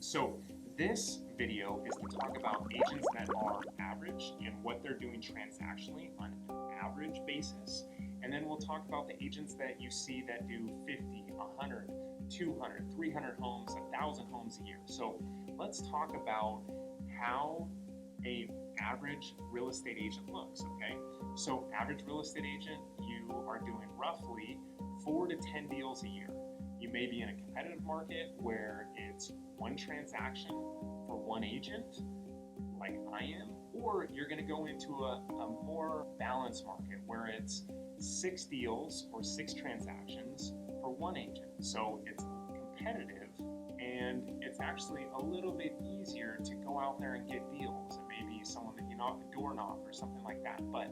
So this video is to talk about agents that are average and what they're doing transactionally on an average basis. And then we'll talk about the agents that you see that do 50, 100, 200, 300 homes, 1,000 homes a year. So let's talk about how a average real estate agent looks, okay? So average real estate agent, you are doing roughly 4 to 10 deals a year. You may be in a competitive market where it's one transaction for one agent, like I am, or you're gonna go into a more balanced market where it's 6 deals or 6 transactions for one agent. So it's competitive and it's actually a little bit easier to go out there and get deals. It may be someone that you door knock or something like that. But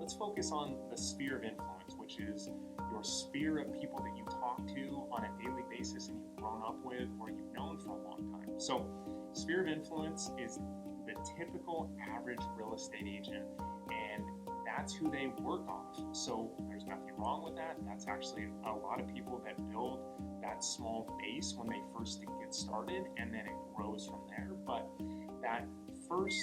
let's focus on the sphere of influence, which is your sphere of people that you talk to on a daily basis and you've grown up with or you've known for a long time. So sphere of influence is the typical average real estate agent, and that's who they work off. So there's nothing wrong with that. That's actually a lot of people that build that small base when they first get started, and then it grows from there. But that first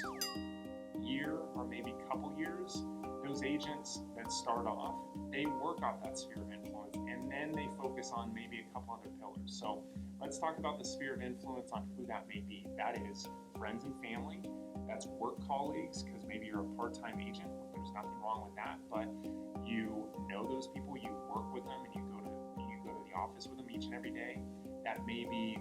year or maybe couple years, those agents that start off, they work off that sphere of influence, and then they focus on maybe a couple other pillars. So let's talk about the sphere of influence on who that may be. That is friends and family. That's work colleagues, because maybe you're a part-time agent. There's nothing wrong with that, but you know those people, you work with them, and you go to the office with them each and every day. That maybe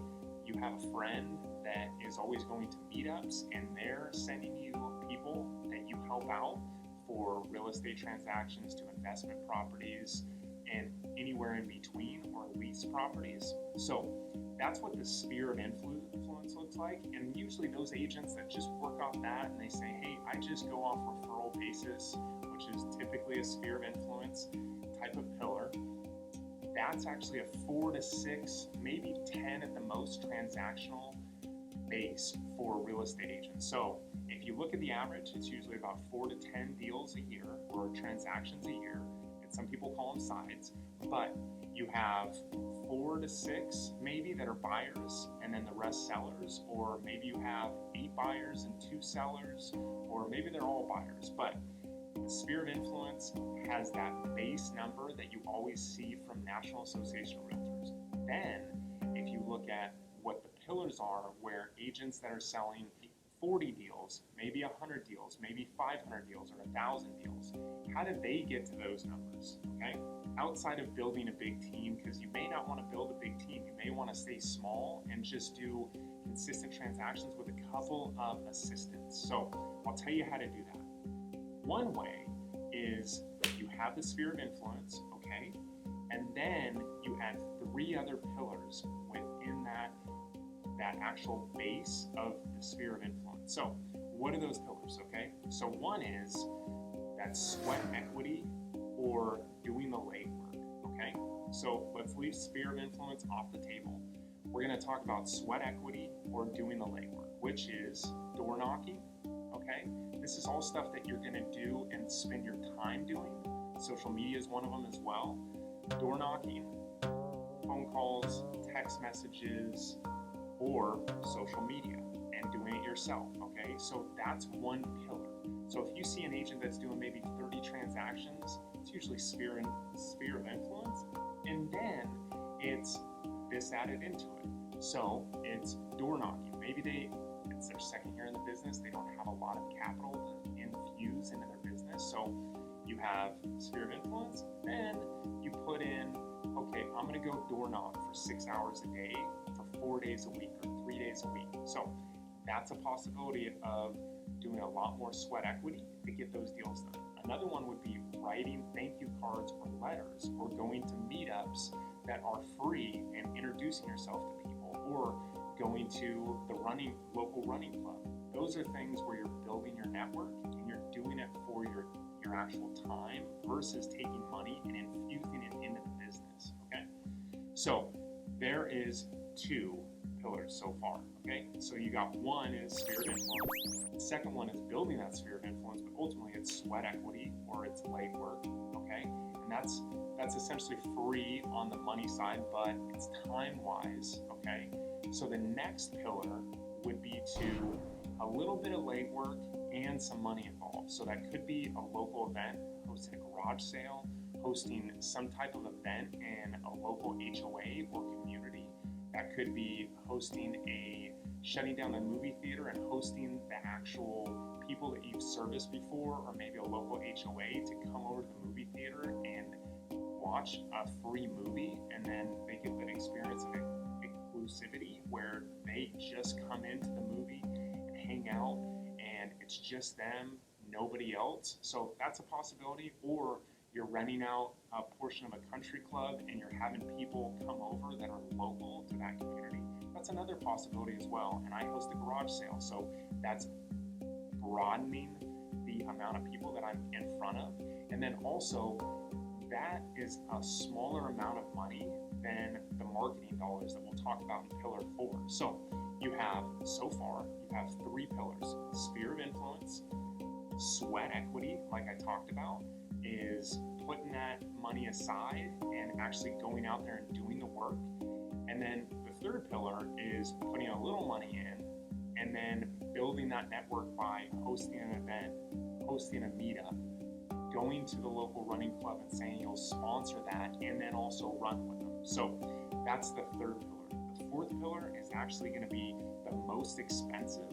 you have a friend that is always going to meetups, and they're sending you people that you help out for real estate transactions, to investment properties, and anywhere in between, or lease properties. So that's what the sphere of influence looks like. And usually those agents that just work off that and they say, hey, I just go off referral basis, which is typically a sphere of influence type of pillar, that's actually a 4 to 6, maybe 10 at the most transactional base for real estate agents. So if you look at the average, it's usually about 4 to 10 deals a year or transactions a year, and some people call them sides, but you have 4 to 6 maybe that are buyers and then the rest sellers, or maybe you have 8 buyers and 2 sellers, or maybe they're all buyers. But the sphere of influence has that base number that you always see from National Association of Realtors. Then if you look at what the pillars are, where agents that are selling 40 deals, maybe 100 deals, maybe 500 deals, or 1,000 deals, how do they get to those numbers, okay? Outside of building a big team, because you may not want to build a big team, you may want to stay small and just do consistent transactions with a couple of assistants. So I'll tell you how to do that. One way is you have the sphere of influence, okay? And then you add 3 other pillars within that actual base of the sphere of influence. So what are those pillars, okay? So one is that sweat equity or doing the legwork, okay? So let's leave sphere of influence off the table. We're gonna talk about sweat equity or doing the legwork, which is door knocking, okay? This is all stuff that you're gonna do and spend your time doing. Social media is one of them as well. Door knocking, phone calls, text messages, or social media, and doing it yourself, okay? So that's one pillar. So if you see an agent that's doing maybe 30 transactions, it's usually sphere of influence, and then it's this added into it. So it's door knocking. Maybe it's their second year in the business, they don't have a lot of capital to infuse into their business, so you have sphere of influence, then you put in, okay, I'm gonna go door knock for 6 hours a day for 4 days a week or 3 days a week. So that's a possibility of doing a lot more sweat equity to get those deals done. Another one would be writing thank you cards or letters, or going to meetups that are free and introducing yourself to people, or going to the local running club. Those are things where you're building your network and you're doing it for your actual time versus taking money and infusing it into the business, okay? So there is 2 pillars so far, okay? So you got one is sphere of influence. The second one is building that sphere of influence, but ultimately it's sweat equity or it's legwork, okay? And that's essentially free on the money side, but it's time-wise, okay? So the next pillar would be to a little bit of legwork and some money involved. So that could be a local event, hosting a garage sale, hosting some type of event in a local HOA or community. That could be shutting down the movie theater and hosting the actual people that you've serviced before, or maybe a local HOA to come over to the movie theater and watch a free movie, and then they get that experience of exclusivity where they just come into the movie and hang out and it's just them, nobody else. So that's a possibility. Or you're renting out a portion of a country club and you're having people come over that are local to that community. That's another possibility as well. And I host a garage sale, so that's broadening the amount of people that I'm in front of. And then also, that is a smaller amount of money than the marketing dollars that we'll talk about in pillar 4. So you have 3 pillars. Sphere of influence, sweat equity, like I talked about, is putting that money aside and actually going out there and doing the work. And then the third pillar is putting a little money in and then building that network by hosting an event, hosting a meetup, going to the local running club and saying you'll sponsor that and then also run with them. So that's the third pillar. The fourth pillar is actually going to be the most expensive,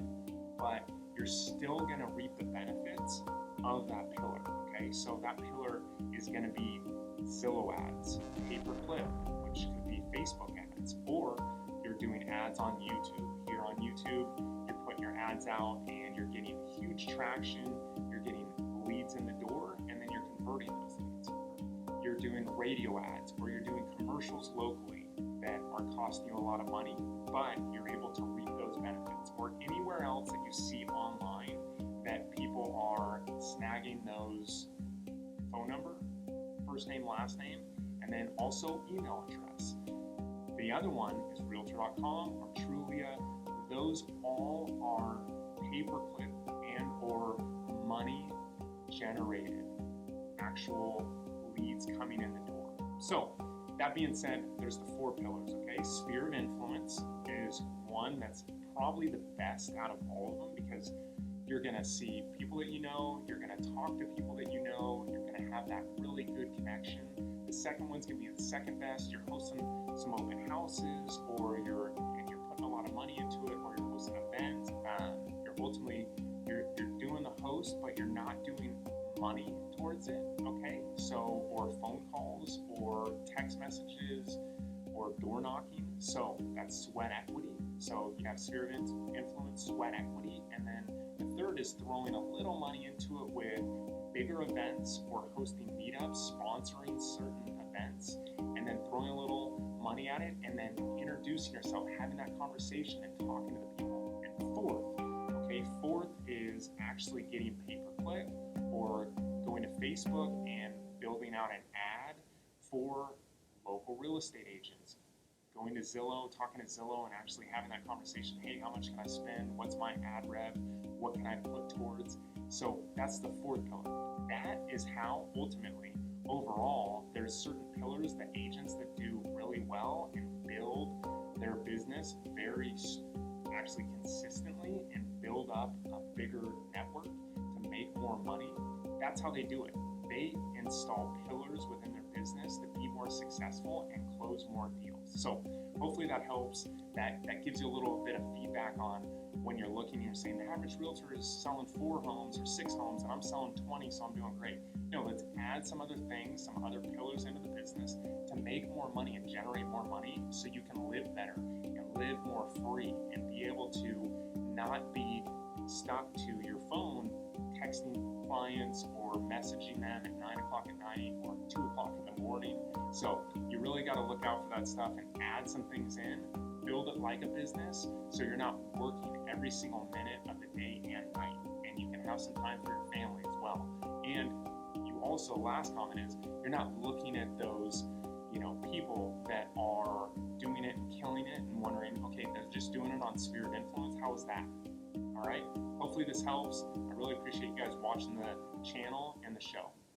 but you're still going to reap the benefits of that pillar. Okay, so that pillar is going to be Zillow ads, pay-per-click, which could be Facebook ads, or you're doing ads on YouTube. Here on YouTube, you're putting your ads out and you're getting huge traction, you're getting leads in the door, and then you're converting those leads. You're doing radio ads, or you're doing commercials locally that are costing you a lot of money, but you're able to reap those benefits. Or anywhere else that you see online that people are snagging those phone number, first name, last name, and then also email address. The other one is Realtor.com or Trulia. Those all are pay-per-click and or money generated, actual leads coming in the door. So that being said, there's the 4 pillars, okay? Sphere of influence is one that's probably the best out of all of them, because you're gonna see people that you know, you're gonna talk to people that you know, you're gonna have that really good connection. The second one's gonna be the second best. You're hosting some open houses, or you're putting a lot of money into it, or you're hosting events. You're doing the host, but you're not doing money towards it, okay? So, or phone calls, or text messages, or door knocking. So that's sweat equity. So you have sphere of influence, sweat equity, and then the third is throwing a little money into it with bigger events or hosting meetups, sponsoring certain events, and then throwing a little money at it, and then introducing yourself, having that conversation and talking to the people. And fourth is actually getting pay-per-click or going to Facebook and building out an ad for local real estate agents. Going to Zillow, talking to Zillow, and actually having that conversation. Hey, how much can I spend? What's my ad rev? What can I put towards? So that's the 4th pillar. That is how ultimately, overall, there's certain pillars that agents that do really well and build their business very actually consistently and build up a bigger network to make more money. That's how they do it. They install pillars within their business to be more successful and close more deals. So hopefully that helps. That gives you a little bit of feedback on when you're looking and you're saying the average realtor is selling 4 homes or 6 homes and I'm selling 20, so I'm doing great. No, let's add some other things, some other pillars into the business to make more money and generate more money so you can live better and live more free and be able to not be stuck to your phone texting clients or messaging them at 9 o'clock at night or 2 o'clock in the morning. So you really got to look out for that stuff and add some things in, build it like a business so you're not working every single minute of the day and night, and you can have some time for your family as well. And you also, last comment is, you're not looking at those people that are doing it and killing it and wondering, okay, they're just doing it on sphere of influence. How is that? All right. Hopefully this helps. I really appreciate you guys watching the channel and the show.